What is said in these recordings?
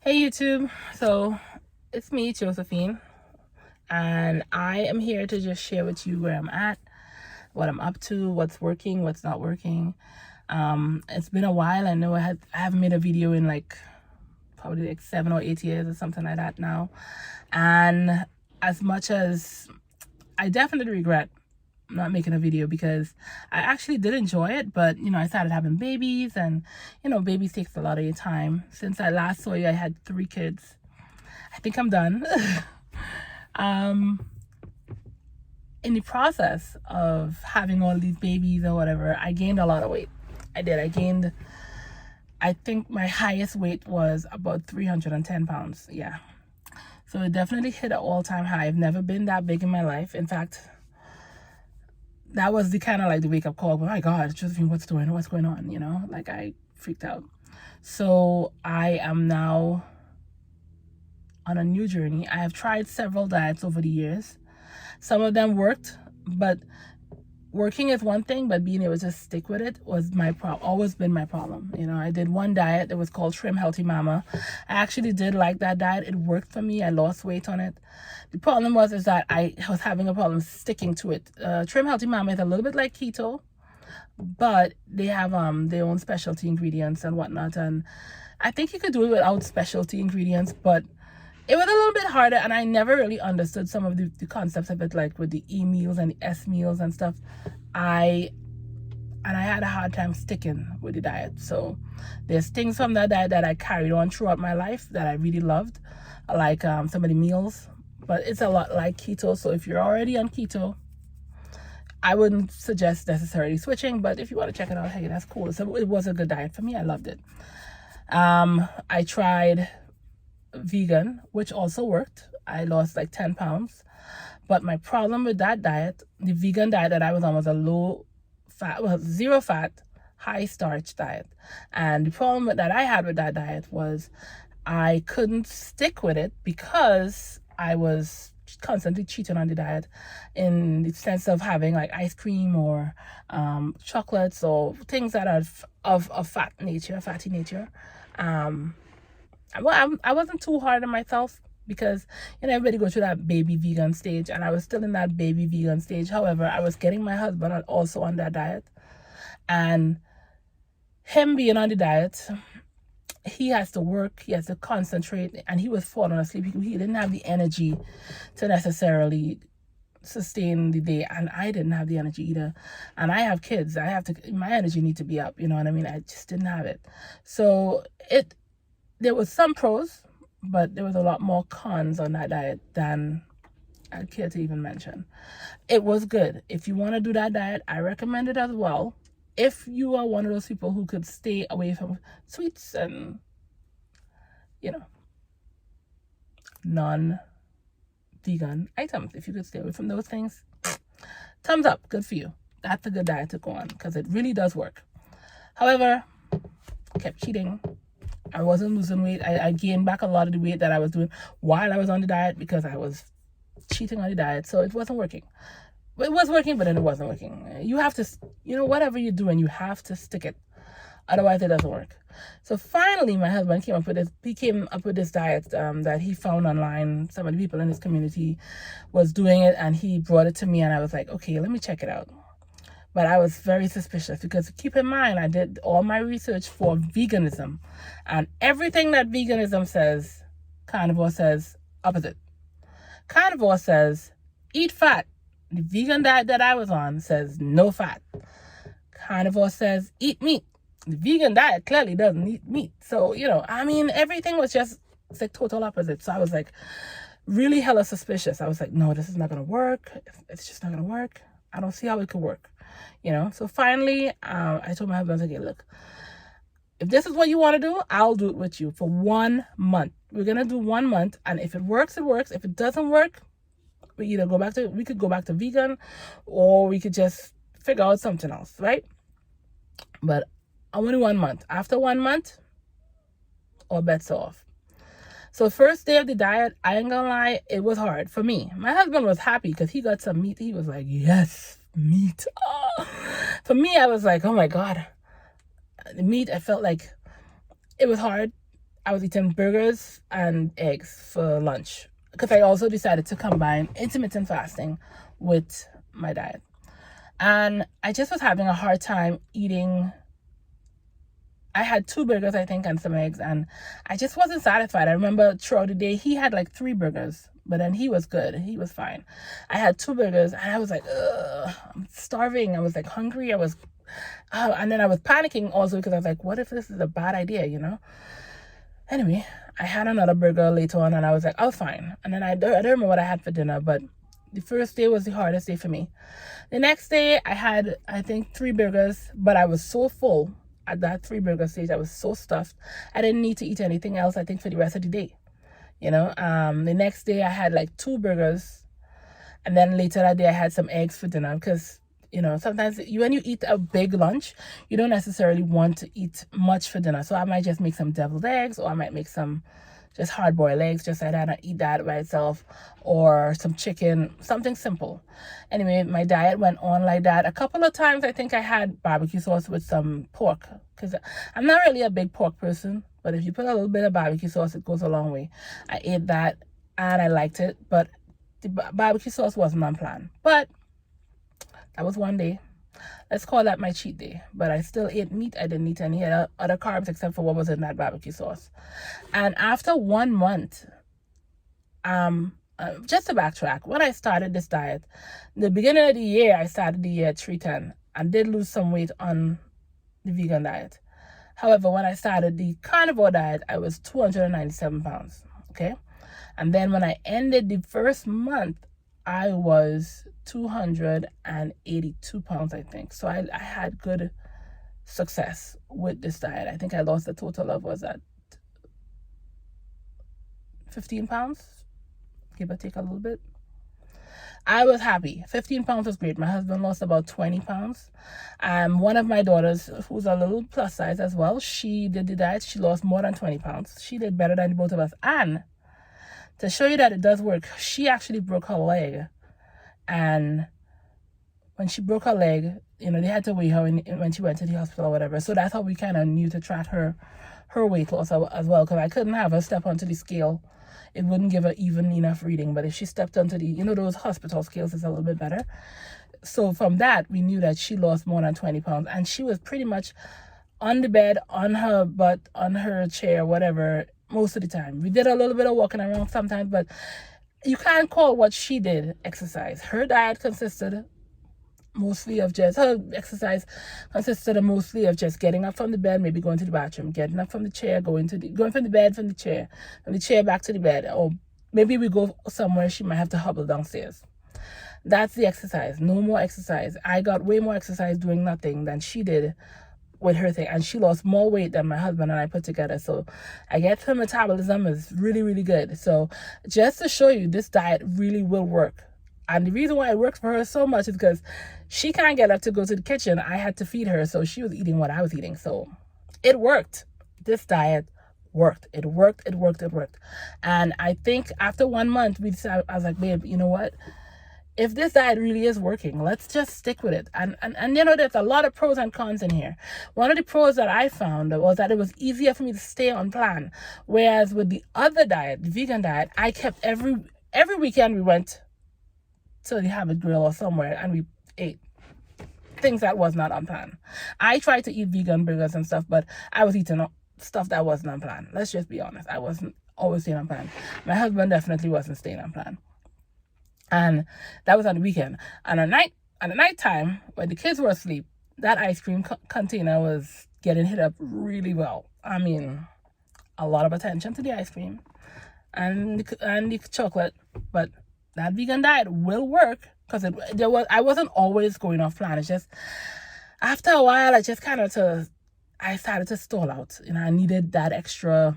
Hey YouTube, so it's me, Josephine, and I am here to just share with you where I'm at, what I'm up to, what's working, what's not working. It's been a while. I know I haven't made a video in like probably like 7 or 8 years or something like that now, and as much as I definitely regret not making a video because I actually did enjoy it, but I started having babies, and babies takes a lot of your time. Since I last saw you, I had 3 kids. I think I'm done. um in the process of having all these babies or whatever, I gained a lot of weight. I gained, I think my highest weight was about 310 pounds. Yeah, so it definitely hit an all-time high. I've never been that big in my life. In fact, that was the kind of like the wake-up call. Oh my God, Josephine, what's going on? Like, I freaked out. So I am now on a new journey. I have tried several diets over the years. Some of them worked, but working is one thing, but being able to stick with it was always been my problem. I did one diet that was called Trim Healthy Mama. I actually did like that diet. It worked for me. I lost weight on it. The problem is that I was having a problem sticking to it. Trim Healthy Mama is a little bit like keto, but they have their own specialty ingredients and whatnot, and I think you could do it without specialty ingredients, but it was a little bit harder, and I never really understood some of the concepts of it, like with the E meals and the S meals and stuff. I had a hard time sticking with the diet. So there's things from that diet that I carried on throughout my life that I really loved, like some of the meals, but it's a lot like keto. So if you're already on keto, I wouldn't suggest necessarily switching, but if you want to check it out, hey, that's cool. So it was a good diet for me. I loved it. I tried vegan, which also worked. I lost like 10 pounds. But my problem with that diet, the vegan diet that I was on, was a low fat, well, zero fat, high starch diet. And the problem that I had with that diet was I couldn't stick with it because I was constantly cheating on the diet, in the sense of having like ice cream or chocolates or things that are of fatty nature. I wasn't too hard on myself because everybody goes through that baby vegan stage, and I was still in that baby vegan stage. However, I was getting my husband also on that diet, and him being on the diet, he has to work, he has to concentrate, and he was falling asleep. He didn't have the energy to necessarily sustain the day, and I didn't have the energy either. And I have kids. My energy need to be up, you know what I mean? I just didn't have it. So there was some pros, but there was a lot more cons on that diet than I'd care to even mention. It was good. If you want to do that diet, I recommend it as well. If you are one of those people who could stay away from sweets and, non-vegan items, if you could stay away from those things, thumbs up, good for you. That's a good diet to go on because it really does work. However, I kept cheating. I wasn't losing weight. I gained back a lot of the weight that I was doing while I was on the diet because I was cheating on the diet. So it wasn't working. It was working, but then it wasn't working. You have to, whatever you're doing, you have to stick it. Otherwise, it doesn't work. So finally, my husband came up with this diet that he found online. Some of the people in his community was doing it, and he brought it to me, and I was like, okay, let me check it out. But I was very suspicious because, keep in mind, I did all my research for veganism, and everything that veganism says, Carnivore says opposite. Carnivore says eat fat. The vegan diet that I was on says no fat. Carnivore says eat meat. The vegan diet clearly doesn't eat meat. So, everything was just like total opposite. So I was like really hella suspicious. I was like, no, this is not going to work. It's just not going to work. I don't see how it could work. So finally, I told my husband, okay, look, if this is what you want to do, I'll do it with you for 1 month. We're going to do 1 month. And if it works, it works. If it doesn't work, we could go back to vegan, or we could just figure out something else, right? But only 1 month. After 1 month, all bets are off. So first day of the diet, I ain't gonna lie, it was hard for me. My husband was happy because he got some meat. He was like, yes, meat. Oh. For me, I was like, oh my God. The meat, I felt like it was hard. I was eating burgers and eggs for lunch because I also decided to combine intermittent fasting with my diet. And I just was having a hard time eating. I had 2 burgers, I think, and some eggs, and I just wasn't satisfied. I remember throughout the day, he had like 3 burgers, but then he was good. He was fine. I had 2 burgers, and I was like, ugh, I'm starving. I was like hungry. And then I was panicking also because I was like, what if this is a bad idea, you know? Anyway, I had another burger later on, and I was like, oh, fine. And then I don't remember what I had for dinner, but the first day was the hardest day for me. The next day, I had, I think, 3 burgers, but I was so full at that 3 burger stage. I was so stuffed. I didn't need to eat anything else, I think, for the rest of the day. You know, the next day I had like 2 burgers, and then later that day I had some eggs for dinner because, you know, sometimes when you eat a big lunch, you don't necessarily want to eat much for dinner. So I might just make some deviled eggs, or I might make some just hard-boiled eggs just like that and eat that by itself, or some chicken, something simple. Anyway, my diet went on like that. A couple of times I think I had barbecue sauce with some pork because I'm not really a big pork person, but if you put a little bit of barbecue sauce, it goes a long way. I ate that and I liked it, but the barbecue sauce wasn't on plan. But that was one day. Let's call that my cheat day. But I still ate meat. I didn't eat any other carbs except for what was in that barbecue sauce. And after 1 month, just to backtrack, when I started this diet, the beginning of the year, I started the year at 310 and did lose some weight on the vegan diet. However, when I started the carnivore diet, I was 297 pounds. Okay. And then when I ended the first month, I was 282 pounds, I think. So I had good success with this diet. I think I lost a total of, was that 15 pounds? Give or take a little bit. I was happy. 15 pounds was great. My husband lost about 20 pounds. One of my daughters, who's a little plus size as well, she did the diet. She lost more than 20 pounds. She did better than both of us. And to show you that it does work, she actually broke her leg. And when she broke her leg, you know, they had to weigh her when she went to the hospital or whatever. So that's how we kind of knew to track her weight loss as well, because I couldn't have her step onto the scale. It wouldn't give her even enough reading. But if she stepped onto the, you know, those hospital scales, it's a little bit better. So from that, we knew that she lost more than 20 pounds. And she was pretty much on the bed, on her butt, on her chair, whatever, most of the time. We did a little bit of walking around sometimes, but you can't call what she did exercise. Her diet consisted mostly of just, her exercise consisted of mostly of just getting up from the bed, maybe going to the bathroom, getting up from the chair, going from the bed, from the chair back to the bed, or maybe we go somewhere she might have to hobble downstairs. That's the exercise. No more exercise. I got way more exercise doing nothing than she did with her thing, and she lost more weight than my husband and I put together. So I guess her metabolism is really, really good. So just to show you, this diet really will work. And the reason why it works for her so much is because she can't get up to go to the kitchen. I had to feed her, so she was eating what I was eating. So it worked. This diet worked. It worked. And I think after 1 month, I was like, babe, you know what? If this diet really is working, let's just stick with it. And you know, there's a lot of pros and cons in here. One of the pros that I found was that it was easier for me to stay on plan. Whereas with the other diet, the vegan diet, I kept every weekend we went to the Habit Grill or somewhere and we ate things that was not on plan. I tried to eat vegan burgers and stuff, but I was eating stuff that wasn't on plan. Let's just be honest. I wasn't always staying on plan. My husband definitely wasn't staying on plan. And that was on the weekend. And at the night time, when the kids were asleep, that ice cream container was getting hit up really well. I mean, a lot of attention to the ice cream and the chocolate. But that vegan diet will work because I wasn't always going off plan. It's just after a while, I started to stall out. You know, I needed that extra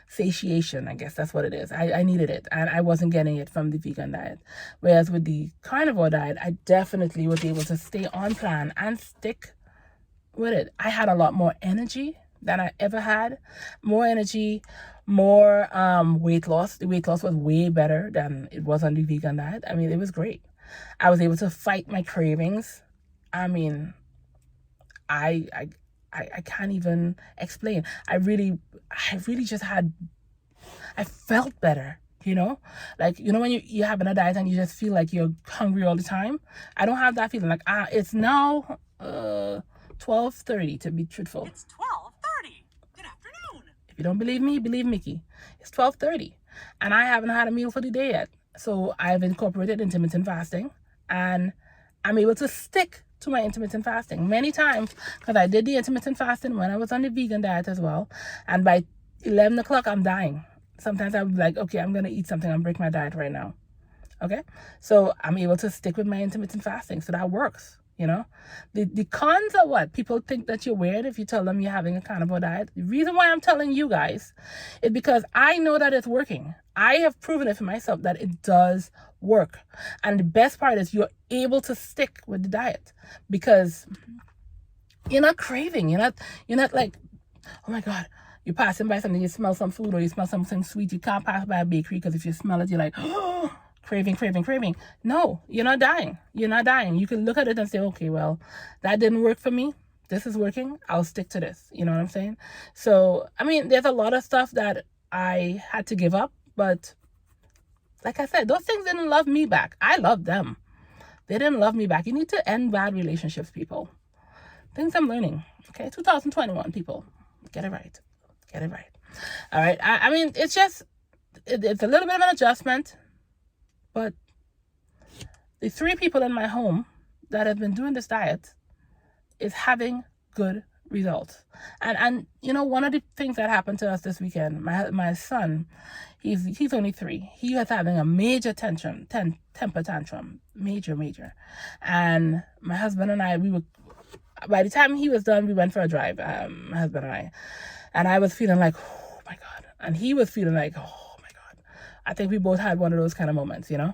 satiation, I guess that's what it is. I needed it, and I wasn't getting it from the vegan diet. Whereas with the carnivore diet, I definitely was able to stay on plan and stick with it. I had a lot more energy than I ever had. More energy, more weight loss. The weight loss was way better than it was on the vegan diet. I mean, it was great. I was able to fight my cravings. I mean, I I can't even explain. I really just had, I felt better, you know? Like, you know, when you're having a diet and you just feel like you're hungry all the time? I don't have that feeling. Like, it's now 12:30 to be truthful. It's 12:30. Good afternoon. If you don't believe me, believe Mickey. It's 12:30 and I haven't had a meal for the day yet. So I've incorporated intermittent fasting and I'm able to stick to my intermittent fasting many times because I did the intermittent fasting when I was on the vegan diet as well. And by 11 o'clock, I'm dying. Sometimes I'm like, okay, I'm going to eat something and break my diet right now. Okay. So I'm able to stick with my intermittent fasting. So that works. You know, the cons are what? People think that you're weird if you tell them you're having a carnivore diet. The reason why I'm telling you guys is because I know that it's working. I have proven it for myself that it does work. And the best part is you're able to stick with the diet because you're not craving. You're not like, oh my God, you're passing by something, you smell some food or you smell something sweet. You can't pass by a bakery because if you smell it, you're like, oh, craving. No, you're not dying. You're not dying. You can look at it and say, okay, well, that didn't work for me. This is working. I'll stick to this. You know what I'm saying? So, I mean, there's a lot of stuff that I had to give up, but like I said, those things didn't love me back. I loved them. They didn't love me back. You need to end bad relationships, people. Things I'm learning. Okay, 2021, people. Get it right. Get it right. All right. I mean, it's just, it's a little bit of an adjustment. But the 3 people in my home that have been doing this diet is having good results. And you know, one of the things that happened to us this weekend, my son, he's only 3. He was having a major temper tantrum, major. And my husband and I, by the time he was done, we went for a drive, my husband and I was feeling like, oh my God. And he was feeling like, oh, I think we both had one of those kind of moments, you know?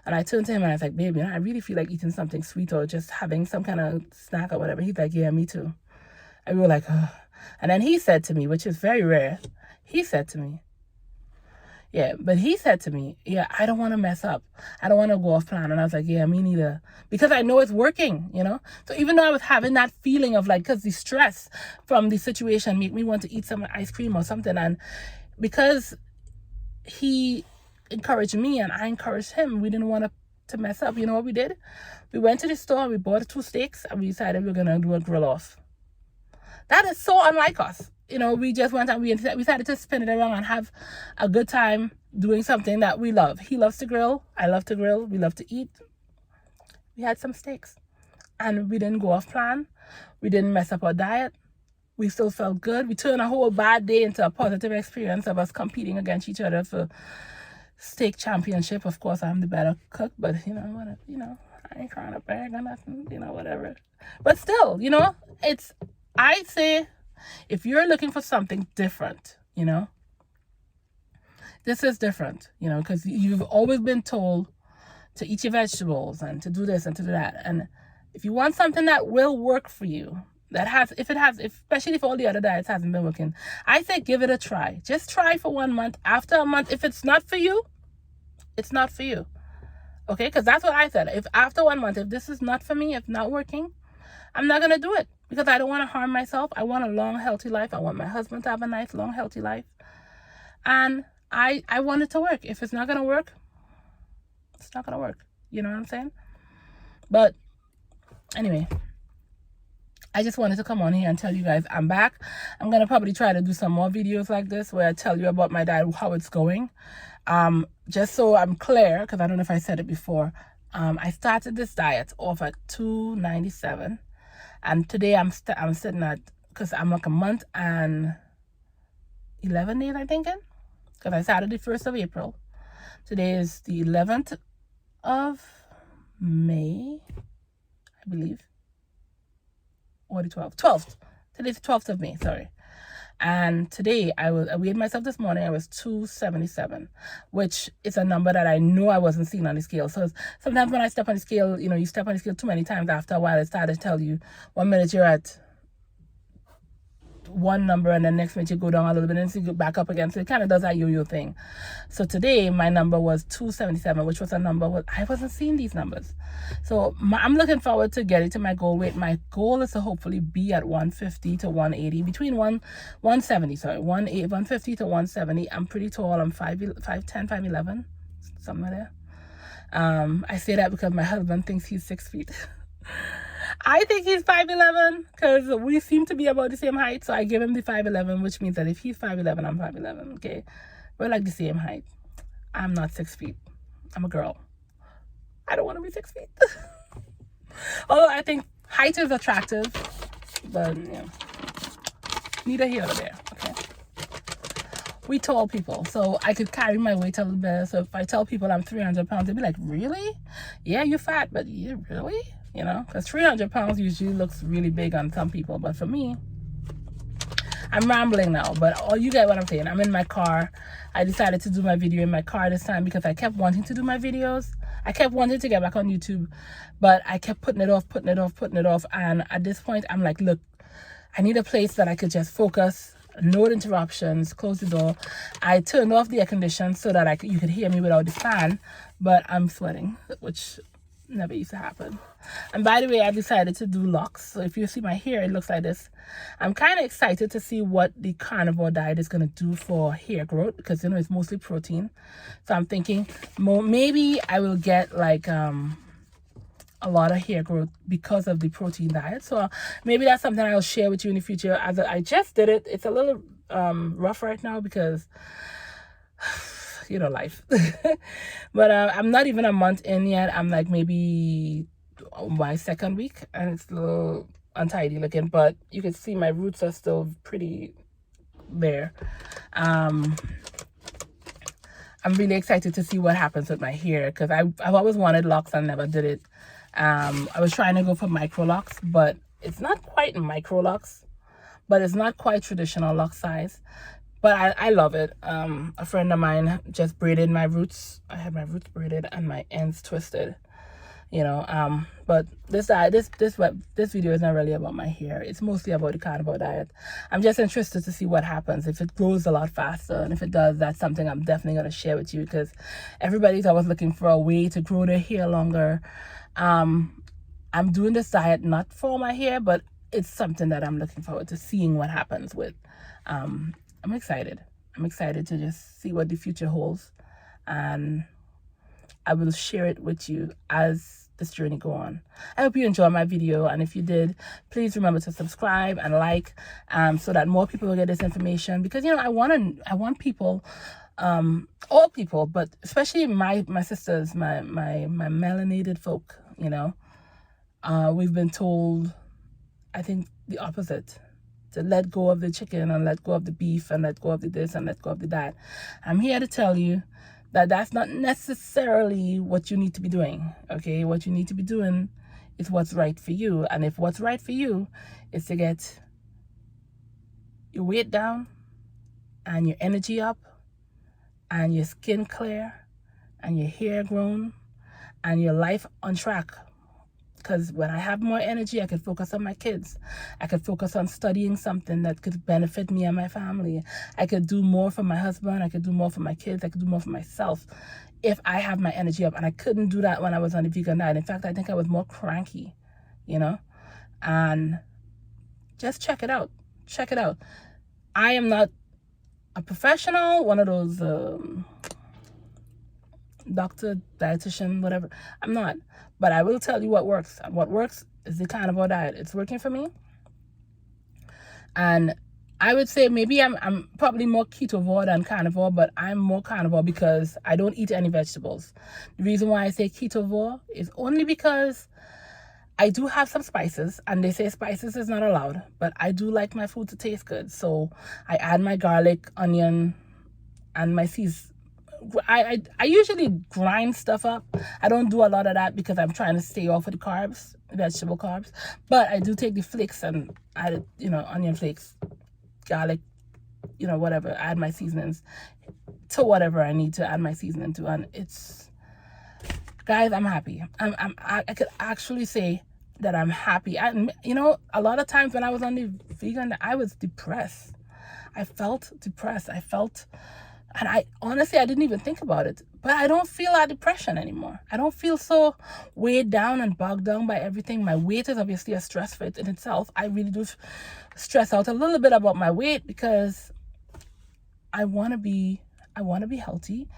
And I turned to him and I was like, babe, you know, I really feel like eating something sweet or just having some kind of snack or whatever. He's like, yeah, me too. And we were like, oh. And then he said to me, which is very rare, he said to me, yeah, I don't want to mess up. I don't want to go off plan. And I was like, yeah, me neither. Because I know it's working, you know? So even though I was having that feeling of like, because the stress from the situation made me want to eat some ice cream or something. And because he encouraged me and I encouraged him, we didn't want to mess up. You know what we did? We went to the store and we bought 2 steaks and we decided we were going to do a grill off. That is so unlike us. You know, we just went and we decided to spin it around and have a good time doing something that we love. He loves to grill. I love to grill. We love to eat. We had some steaks and we didn't go off plan. We didn't mess up our diet. We still felt good. We turned a whole bad day into a positive experience of us competing against each other for steak championship. Of course, I'm the better cook, but you know, I ain't trying to brag or nothing, you know, whatever. But still, you know, I say, if you're looking for something different, you know, this is different, you know, because you've always been told to eat your vegetables and to do this and to do that. And if you want something that will work for you, especially if all the other diets hasn't been working, I say give it a try. Just try for 1 month. After a month, if it's not for you, it's not for you. Okay? Because that's what I said. If after 1 month, if this is not for me, if not working, I'm not going to do it because I don't want to harm myself. I want a long, healthy life. I want my husband to have a nice, long, healthy life. And I want it to work. If it's not going to work, it's not going to work. You know what I'm saying? But anyway, I just wanted to come on here and tell you guys I'm back. I'm going to probably try to do some more videos like this where I tell you about my diet, how it's going. Just so I'm clear, because I don't know if I said it before. I started this diet off at 297. And today I'm sitting at, because I'm like a month and 11 days, I think. Because I started the 1st of April. Today is the 11th of May, I believe. Or the 12th. Today's the 12th of May, sorry. And today I weighed myself this morning. I was 277, which is a number that I know I wasn't seeing on the scale. So sometimes when I step on the scale, you know, you step on the scale too many times, after a while it started to tell you 1 minute you're at one number and then next minute you go down a little bit and then you go back up again. So it kind of does that yo-yo thing. So today my number was 277, which was a number I wasn't seeing these numbers. So I'm looking forward to getting to my goal weight. My goal is to hopefully be at 150 to 180, between 150 to 170. I'm pretty tall. I'm 5'10", 5'11", something like that. I say that because my husband thinks he's 6 feet. I think he's 5'11", because we seem to be about the same height. So I give him the 5'11", which means that if he's 5'11", I'm 5'11", okay? We're like the same height. I'm not 6 feet. I'm a girl. I don't want to be 6 feet. Although I think height is attractive, but yeah, neither here nor there, okay? We tall people, so I could carry my weight a little bit. So if I tell people I'm 300 pounds, they'd be like, really? Yeah, you're fat, but you really? You know, because 300 pounds usually looks really big on some people. But for me, I'm rambling now, but all you get what I'm saying. I'm in my car. I decided to do my video in my car this time because I kept wanting to do my videos. I kept wanting to get back on YouTube, but I kept putting it off. And at this point, I'm like, look, I need a place that I could just focus, no interruptions, close the door. I turned off the air conditioner so that you could hear me without the fan, but I'm sweating, which never used to happen. And by the way, I decided to do locks. So if you see my hair, it looks like this. I'm kind of excited to see what the carnivore diet is going to do for hair growth, because, you know, it's mostly protein. So I'm thinking maybe I will get like a lot of hair growth because of the protein diet. So maybe that's something I'll share with you in the future. As I just did it. It's a little rough right now because you know, life. But I'm not even a month in yet. I'm like maybe my second week, and it's a little untidy looking, but you can see my roots are still pretty bare. I'm really excited to see what happens with my hair, because I've always wanted locks and never did it. I was trying to go for micro locks, but it's not quite micro locks, but it's not quite traditional lock size. But I love it. A friend of mine just braided my roots. I have my roots braided and my ends twisted, you know. But this video is not really about my hair. It's mostly about the carnivore diet. I'm just interested to see what happens if it grows a lot faster, and if it does, that's something I'm definitely gonna share with you, because everybody's always looking for a way to grow their hair longer. I'm doing this diet not for my hair, but it's something that I'm looking forward to seeing what happens with. I'm excited. I'm excited to just see what the future holds, and I will share it with you as this journey go on. I hope you enjoyed my video, and if you did, please remember to subscribe and like, so that more people will get this information, because, you know, I want people, all people, but especially my sisters, my melanated folk, you know. We've been told, I think, the opposite, to let go of the chicken and let go of the beef and let go of the this and let go of the that. I'm here to tell you that that's not necessarily what you need to be doing, okay? What you need to be doing is what's right for you. And if what's right for you is to get your weight down and your energy up and your skin clear and your hair grown and your life on track, because when I have more energy, I can focus on my kids. I could focus on studying something that could benefit me and my family. I could do more for my husband. I could do more for my kids. I could do more for myself if I have my energy up. And I couldn't do that when I was on the vegan diet. In fact, I think I was more cranky, you know. And just check it out. Check it out. I am not a professional, one of those doctor, dietitian, whatever. I'm not. But I will tell you what works. And what works is the carnivore diet. It's working for me. And I would say maybe I'm probably more ketovore than carnivore, but I'm more carnivore because I don't eat any vegetables. The reason why I say ketovore is only because I do have some spices, and they say spices is not allowed, but I do like my food to taste good. So I add my garlic, onion, and my seasoning. I usually grind stuff up. I don't do a lot of that because I'm trying to stay off of the carbs, vegetable carbs. But I do take the flakes and add it, you know, onion flakes, garlic, you know, whatever. Add my seasonings to whatever I need to add my seasoning to, and it's, guys, I'm happy. I could actually say that I'm happy. And you know, a lot of times when I was on the vegan, I was depressed. I felt depressed. And I honestly, I didn't even think about it, but I don't feel that depression anymore. I don't feel so weighed down and bogged down by everything. My weight is obviously a stress for it in itself. I really do stress out a little bit about my weight because I want to be healthy,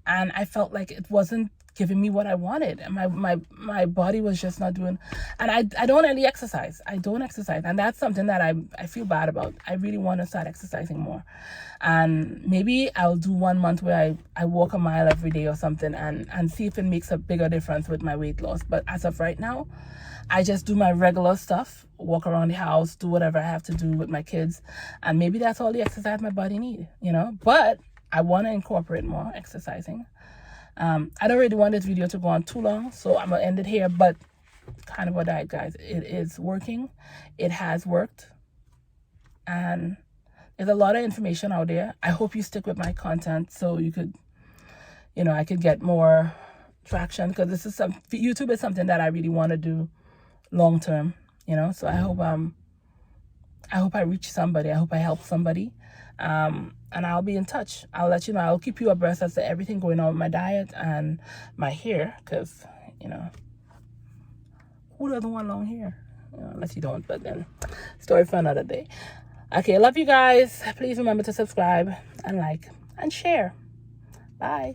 and I felt like it wasn't giving me what I wanted, and my body was just not doing. And I don't really exercise. I don't exercise, and that's something that I feel bad about. I really want to start exercising more, and maybe I'll do 1 month where I walk a mile every day or something, and see if it makes a bigger difference with my weight loss. But as of right now, I just do my regular stuff, walk around the house, do whatever I have to do with my kids, and maybe that's all the exercise my body needs, you know. But I want to incorporate more exercising. I don't really want this video to go on too long, so I'm gonna end it here. But Carnivore diet, guys, it is working. It has worked, and there's a lot of information out there. I hope you stick with my content so you could, you know, I could get more traction, because this is YouTube is something that I really want to do long term, you know. So I hope I reach somebody. I hope I help somebody. And I'll be in touch. I'll let you know. I'll keep you abreast as to everything going on with my diet and my hair, because, you know, who doesn't want long hair? You know, unless you don't, but then story for another day. Okay, love you guys. Please remember to subscribe and like and share. Bye.